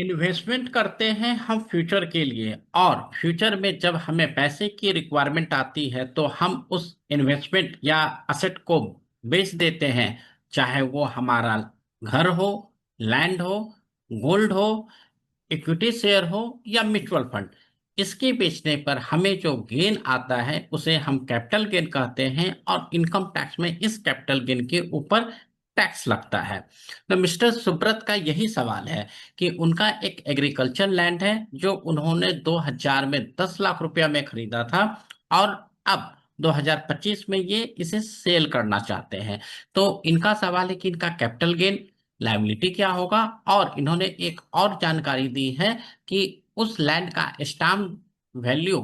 Investment करते हैं हम फ्यूचर के लिए, और फ्यूचर में जब हमें पैसे की रिक्वायरमेंट आती है तो हम उस इन्वेस्टमेंट या असेट को बेच देते हैं। चाहे वो हमारा घर हो, लैंड हो, गोल्ड हो, इक्विटी शेयर हो या म्यूचुअल फंड। इसके बेचने पर हमें जो गेन आता है उसे हम कैपिटल गेन कहते हैं, और इनकम टैक्स में इस कैपिटल गेन के ऊपर टैक्स लगता है। तो मिस्टर सुब्रत का यही सवाल है कि उनका एक एग्रीकल्चर लैंड है जो उन्होंने 2000 में 10 लाख रुपया में खरीदा था, और अब 2025 में ये इसे सेल करना चाहते हैं। तो इनका सवाल है कि इनका कैपिटल गेन लायबिलिटी क्या होगा। और इन्होंने एक और जानकारी दी है कि उस लैंड का स्टाम्प वैल्यू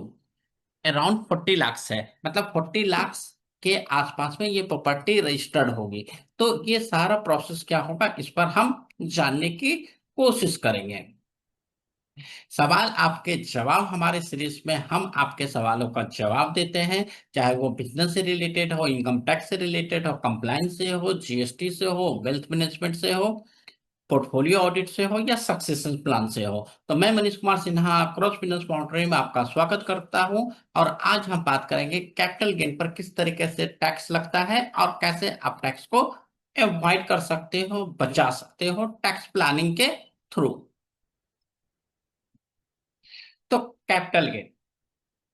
अराउंड 40 लाख है, मतलब 40 लाख के आसपास में ये प्रॉपर्टी रजिस्टर्ड होगी। तो ये सारा प्रोसेस क्या होगा, इस पर हम जानने की कोशिश करेंगे। सवाल आपके जवाब हमारे सीरीज में हम आपके सवालों का जवाब देते हैं, चाहे वो बिजनेस से रिलेटेड हो, इनकम टैक्स से रिलेटेड हो, कंप्लायंस से हो, जीएसटी से हो, वेल्थ मैनेजमेंट से हो, पोर्टफोलियो ऑडिट से हो, या सक्सेशन प्लान से हो। तो मैं Manish Kumar Sinha cross business monitoring में आपका स्वागत करता हूं। और आज हम बात करेंगे कैपिटल गेन पर किस तरीके से टैक्स लगता है और कैसे आप टैक्स को अवॉइड कर सकते हो, बचा सकते हो टैक्स प्लानिंग के थ्रू। तो कैपिटल गेन,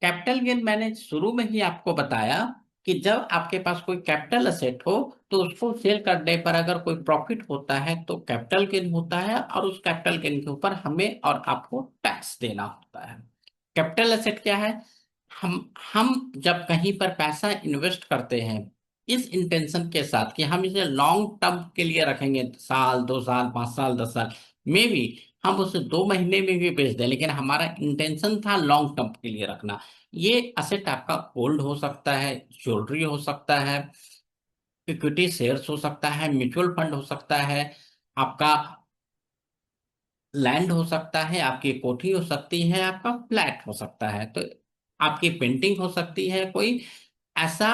कैपिटल गेन मैंने शुरू में ही आपको बताया कि जब आपके पास कोई कैपिटल असेट हो तो उसको सेल करने पर अगर कोई प्रॉफिट होता है तो कैपिटल गेन होता है, और उस कैपिटल गेन के ऊपर हमें और आपको टैक्स देना होता है। कैपिटल एसेट क्या है? हम जब कहीं पर पैसा इन्वेस्ट करते हैं इस इंटेंशन के साथ कि हम इसे लॉन्ग टर्म के लिए रखेंगे, साल, 2 साल, 5 साल, 10 साल, मे बी हम उसे 2 महीने में भी बेच दें, लेकिन हमारा इंटेंशन था लॉन्ग टर्म के लिए रखना। ये असेट आपका गोल्ड हो सकता है, ज्वेलरी हो सकता है, इक्विटी शेयर्स हो सकता है, म्यूचुअल फंड हो सकता है, आपका लैंड हो सकता है, आपकी कोठी हो सकती है, आपका फ्लैट हो सकता है, तो आपकी पेंटिंग हो सकती है, कोई ऐसा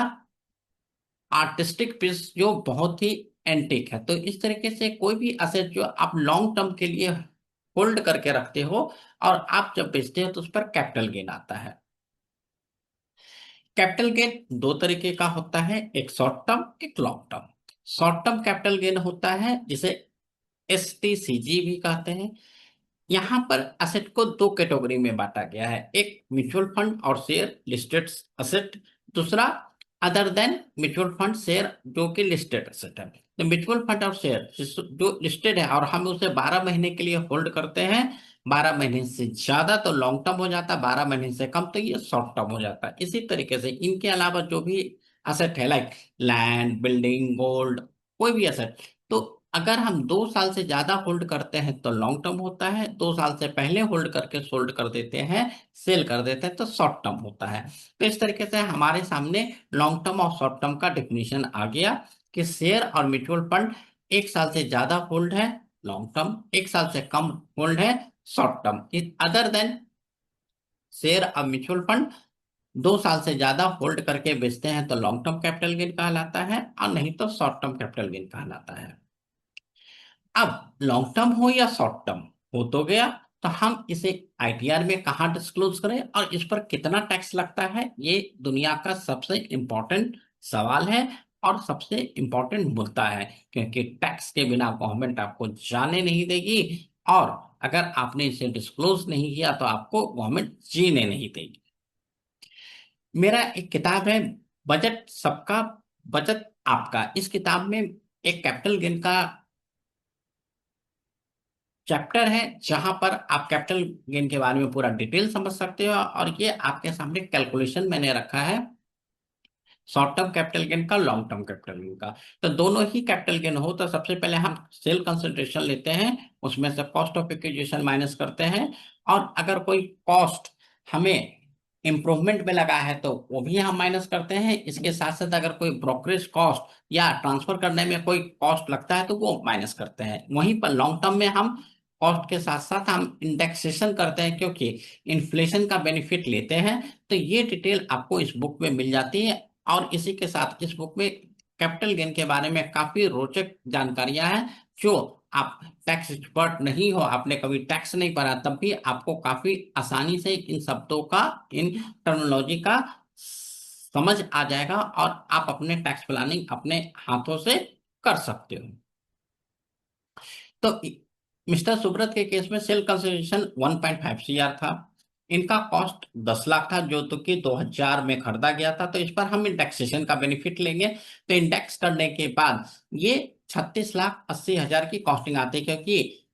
आर्टिस्टिक पीस जो बहुत ही एंटिक है। तो इस तरीके से कोई भी असेट जो आप लॉन्ग टर्म के लिए होल्ड करके रखते हो और आप जब बेचते हो तो उस पर कैपिटल गेन आता है। कैपिटल गेन दो तरीके का होता है, एक शॉर्ट टर्म, एक long term. Short term capital gain होता है जिसे STCG भी कहते हैं। यहाँ पर असेट को दो कैटेगरी में बांटा गया है, एक म्यूचुअल फंड और शेयर लिस्टेड असेट, दूसरा other than mutual fund share जो कि लिस्टेड असेट है। तो म्यूचुअल फंड और शेयर जो लिस्टेड है और हम उसे 12 महीने के लिए होल्ड करते हैं, 12 महीने से ज्यादा तो लॉन्ग टर्म हो जाता है, 12 महीने से कम तो ये शॉर्ट टर्म हो जाता है। इसी तरीके से इनके अलावा जो भी असेट है, लाइक लैंड, बिल्डिंग, गोल्ड, कोई भी असेट, तो अगर हम 2 साल से ज्यादा होल्ड करते हैं तो लॉन्ग टर्म होता है, 2 साल से पहले होल्ड करके सोल्ड कर देते हैं, सेल कर देते हैं, तो शॉर्ट टर्म होता है। तो इस तरीके से हमारे सामने लॉन्ग टर्म और शॉर्ट टर्म का डिफिनीशन आ गया कि शेयर और म्यूचुअल फंड 1 साल से ज्यादा होल्ड है लॉन्ग टर्म, 1 साल से कम होल्ड है short term. Other than share और म्यूचुअल फंड 2 साल से ज्यादा होल्ड करके बेचते हैं तो लॉन्ग टर्म कैपिटल गेन कहलाता है, और नहीं तो शॉर्ट टर्म कैपिटल गेन कहलाता है। अब लॉन्ग टर्म हो या शॉर्ट टर्म हो तो गया, तो हम इसे ITR में कहाँ डिस्क्लोज करें और इस पर कितना टैक्स लगता है, ये दुनिया का सबसे इंपॉर्टेंट सवाल है और सबसे इंपॉर्टेंट मुद्दा है, क्योंकि टैक्स के बिना गवर्नमेंट आपको जाने नहीं देगी, और अगर आपने इसे डिस्क्लोज नहीं किया तो आपको गवर्नमेंट जीने नहीं देगी। मेरा एक किताब है, बजट सबका, बचत आपका। इस किताब में एक कैपिटल गेन का चैप्टर है जहां पर आप कैपिटल गेन के बारे में पूरा डिटेल समझ सकते हो, और ये आपके सामने कैलकुलेशन मैंने रखा है शॉर्ट टर्म कैपिटल गेन का, लॉन्ग टर्म कैपिटल गेन का। तो दोनों ही कैपिटल गेन हो तो सबसे पहले हम सेल कंसंट्रेशन लेते हैं, उसमें से कॉस्ट ऑफ एक्विजिशन माइनस करते हैं, और अगर कोई कॉस्ट हमें इंप्रूवमेंट में लगा है तो वो भी हम माइनस करते हैं। इसके साथ साथ अगर कोई ब्रोकरेज कॉस्ट या ट्रांसफर करने में कोई कॉस्ट लगता है तो वो माइनस करते हैं। वहीं पर लॉन्ग टर्म में हम कॉस्ट के साथ साथ हम इंडेक्सेशन करते हैं, क्योंकि इन्फ्लेशन का बेनिफिट लेते हैं। तो ये डिटेल आपको इस बुक में मिल जाती है, और इसी के साथ इस बुक में कैपिटल गेन के बारे में काफी रोचक जानकारियां हैं जो आप टैक्स एक्सपर्ट नहीं हो, आपने कभी टैक्स नहीं पढ़ा, तब भी आपको काफी आसानी से इन शब्दों का, इन टर्मिनोलॉजी का समझ आ जाएगा और आप अपने टैक्स प्लानिंग अपने हाथों से कर सकते हो। तो मिस्टर सुब्रत के केस में सेल कंसिडरेशन 1.5 CR था। इनका कॉस्ट 10 लाख था, जो तो कि 2000 में खरीदा गया था। तो इस पर हम इंडेक्सेशन का बेनिफिट लेंगे। तो इंडेक्स करने के बाद ये 36,80,000 की कॉस्टिंग आती है, क्योंकि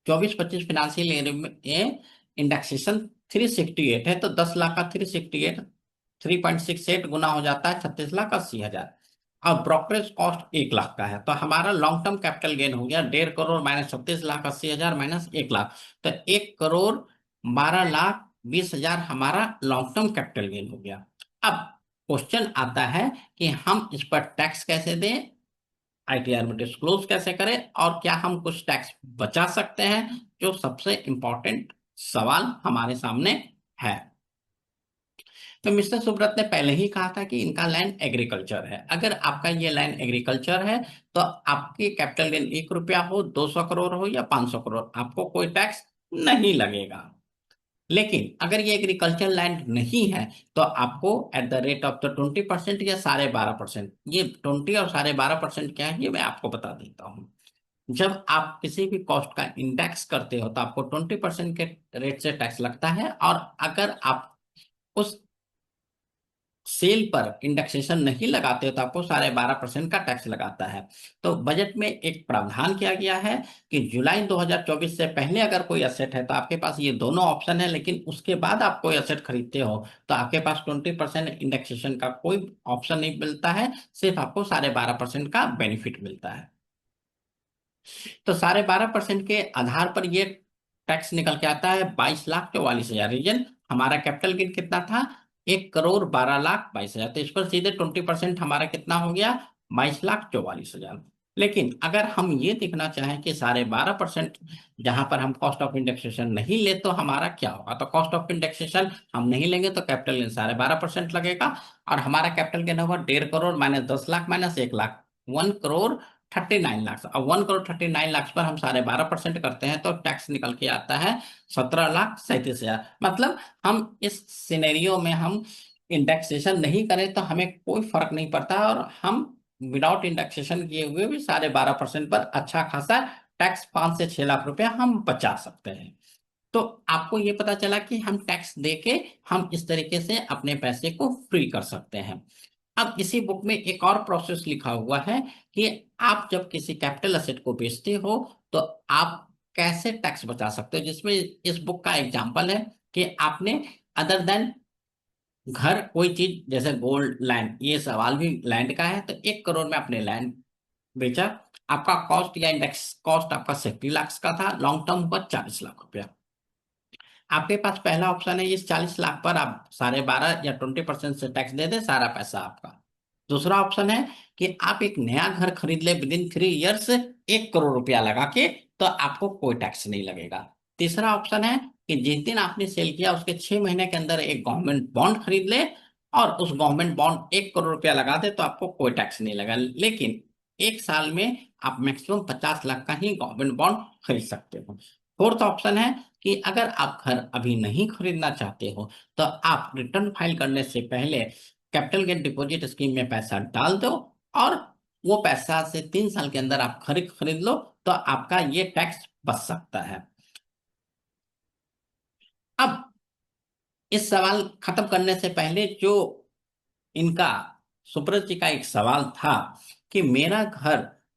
24-25 फाइनेंशियल ईयर में इंडेक्सेशन 368 है। तो 10 लाख का 368 गुना हो जाता है 36,80,000। और ब्रोकरेज कॉस्ट 1 लाख का है। तो हमारा लॉन्ग टर्म कैपिटल गेन हो गया 1.5 करोड़ माइनस 36,80,000 माइनस 1 लाख। तो 1,12,20,000 हमारा लॉन्ग टर्म कैपिटल गेन हो गया। अब क्वेश्चन आता है कि हम इस पर टैक्स कैसे दें, ITR में डिस्क्लोज कैसे करें, और क्या हम कुछ टैक्स बचा सकते हैं, जो सबसे इंपॉर्टेंट सवाल हमारे सामने है। तो मिस्टर सुब्रत ने पहले ही कहा था कि इनका लैंड एग्रीकल्चर है। अगर आपका ये लैंड एग्रीकल्चर है तो आपकी कैपिटल गेन 1 रुपया हो, 200 करोड़ हो या 500 करोड़, आपको कोई टैक्स नहीं लगेगा। लेकिन अगर ये एग्रीकल्चर लैंड नहीं है तो आपको at the rate of the 20% या 12.5%, ये 20 और 12.5% क्या है ये मैं आपको बता देता हूँ। जब आप किसी भी कॉस्ट का इंडेक्स करते हो तो आपको 20% के रेट से टैक्स लगता है, और अगर आप उस सेल पर इंडेक्सेशन नहीं लगाते हो तो आपको 12.5% का टैक्स लगाता है। तो बजट में एक प्रावधान किया गया है कि जुलाई 2024 से पहले अगर कोई एसेट है तो आपके पास ये दोनों ऑप्शन है, लेकिन उसके बाद आप कोई एसेट खरीदते हो तो आपके पास 20% इंडेक्सेशन का कोई ऑप्शन नहीं मिलता है, सिर्फ आपको 12.5% का बेनिफिट मिलता है। तो 12.5% के आधार पर ये टैक्स निकल के आता है 22,44,000। रीजन हमारा कैपिटल गेन कितना था, 1,12,22,000। तो इस पर सीधे 20% हमारा कितना हो गया, 22,44,000। लेकिन अगर हम ये देखना चाहें कि 12.5% जहां पर हम कॉस्ट ऑफ इंडेक्सेशन नहीं ले तो हमारा क्या होगा, तो कॉस्ट ऑफ इंडेक्सेशन हम नहीं लेंगे तो कैपिटल गेन 12.5% लगेगा, और हमारा कैपिटल गेन होगा 1.5 करोड़ माइनस 10 लाख माइनस 1 लाख, 1,39,00,000। अब 1,39,00,000 पर हम 12.5% करते हैं तो टैक्स निकल के आता है 17,37,000। मतलब हम इस सिनेरियो में हम इंडेक्सेशन नहीं करें तो हमें कोई फर्क नहीं पड़ता, और हम विदाउट इंडेक्सेशन किए हुए भी 12.5% पर अच्छा खासा टैक्स 5 से 6 लाख रुपया हम बचा सकते हैं। तो आपको ये पता चला कि हम टैक्स देके हम इस तरीके से अपने पैसे को फ्री कर सकते हैं। अब इसी बुक में एक और प्रोसेस लिखा हुआ है कि आप जब किसी कैपिटल असेट को बेचते हो तो आप कैसे टैक्स बचा सकते हो, जिसमें इस बुक का एग्जांपल है कि आपने अदर देन घर कोई चीज जैसे गोल्ड, लैंड, ये सवाल भी लैंड का है, तो 1 करोड़ में आपने लैंड बेचा। आपका कॉस्ट या इंडेक्स कॉस्ट आपका 60 लाख का था, लॉन्ग टर्म पर 40 लाख रुपया। आपके पास पहला ऑप्शन है इस 40 लाख पर आप 12.5 या 20% से टैक्स दे दे, सारा पैसा आपका। दूसरा ऑप्शन है कि आप एक नया घर खरीद ले विदिन 3 इयर्स 1 करोड़ रुपया लगा के, तो आपको कोई टैक्स नहीं लगेगा। तीसरा ऑप्शन है कि जिस दिन आपने सेल किया उसके 6 महीने के अंदर एक गवर्नमेंट बॉन्ड खरीद ले, और उस गवर्नमेंट बॉन्ड 1 करोड़ रुपया लगा दे तो आपको कोई टैक्स नहीं लगा। लेकिन 1 साल में आप मैक्सिमम 50 लाख का ही गवर्नमेंट बॉन्ड खरीद सकते हो। फोर्थ ऑप्शन है कि अगर आप घर अभी नहीं खरीदना चाहते हो तो आप रिटर्न फाइल करने से पहले कैपिटल गेन डिपॉजिट स्कीम में पैसा डाल दो, और वो पैसा से 3 साल के अंदर आप खरीद खरीद लो, तो आपका ये टैक्स बच सकता है। अब इस सवाल खत्म करने से पहले जो इनका सुब्रत जी का एक सवाल था कि मेरा घर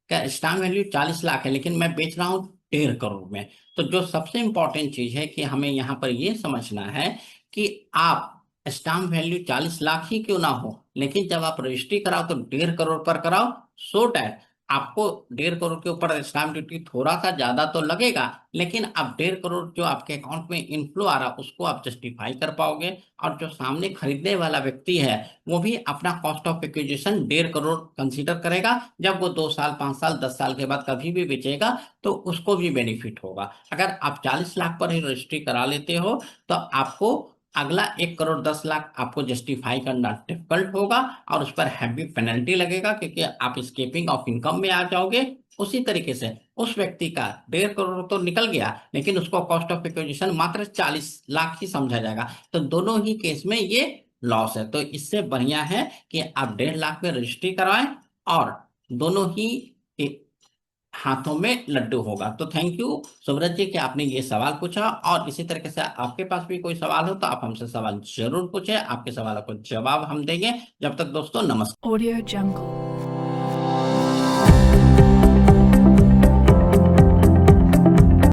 का स्टाम्प वैल्यू 40 लाख है लेकिन मैं बेच रहा हूं 1.5 करोड़ में। तो जो सबसे इंपॉर्टेंट चीज है कि हमें यहाँ पर यह समझना है कि आप स्टाम्प वैल्यू 40 लाख ही क्यों ना हो, लेकिन जब आप रजिस्ट्री कराओ तो 1.5 करोड़ पर कराओ, सो डैट आपको 1.5 करोड़ के ऊपर स्टाम्प ड्यूटी थोड़ा सा ज्यादा तो लगेगा, लेकिन अब 1.5 करोड़ जो आपके अकाउंट में इनफ्लो आ रहा उसको आप जस्टिफाई कर पाओगे, और जो सामने खरीदने वाला व्यक्ति है वो भी अपना cost of acquisition 1.5 crore consider करेगा। जब वो 2 साल 5 साल 10 साल के बाद कभी भी बेचेगा तो उसको भी बेनिफिट होगा। अगर आप 40 लाख पर ही रजिस्ट्री करा लेते हो तो आपको अगला 1 करोड़ 10 लाख आपको जस्टिफाई करना डिफिकल्ट होगा, और उस पर हैवी पेनल्टी लगेगा क्योंकि आप स्केपिंग ऑफ इनकम में आ जाओगे, उसी तरीके से उस व्यक्ति का 1.5 करोड़ तो निकल गया, लेकिन उसको कॉस्ट ऑफ एक्विजिशन मात्र 40 लाख ही समझा जाएगा। तो दोनों ही केस में ये लॉस है। तो इससे बढ़िया है कि आप 1.5 लाख में रजिस्ट्री करवाएं और दोनों ही हाथों में लड्डू होगा। तो थैंक यू सुब्रत जी कि आपने ये सवाल पूछा, और इसी तरीके से आपके पास भी कोई सवाल हो तो आप हमसे सवाल जरूर पूछें, आपके सवालों को जवाब हम देंगे। जब तक दोस्तों, नमस्कार। Audio Jungle.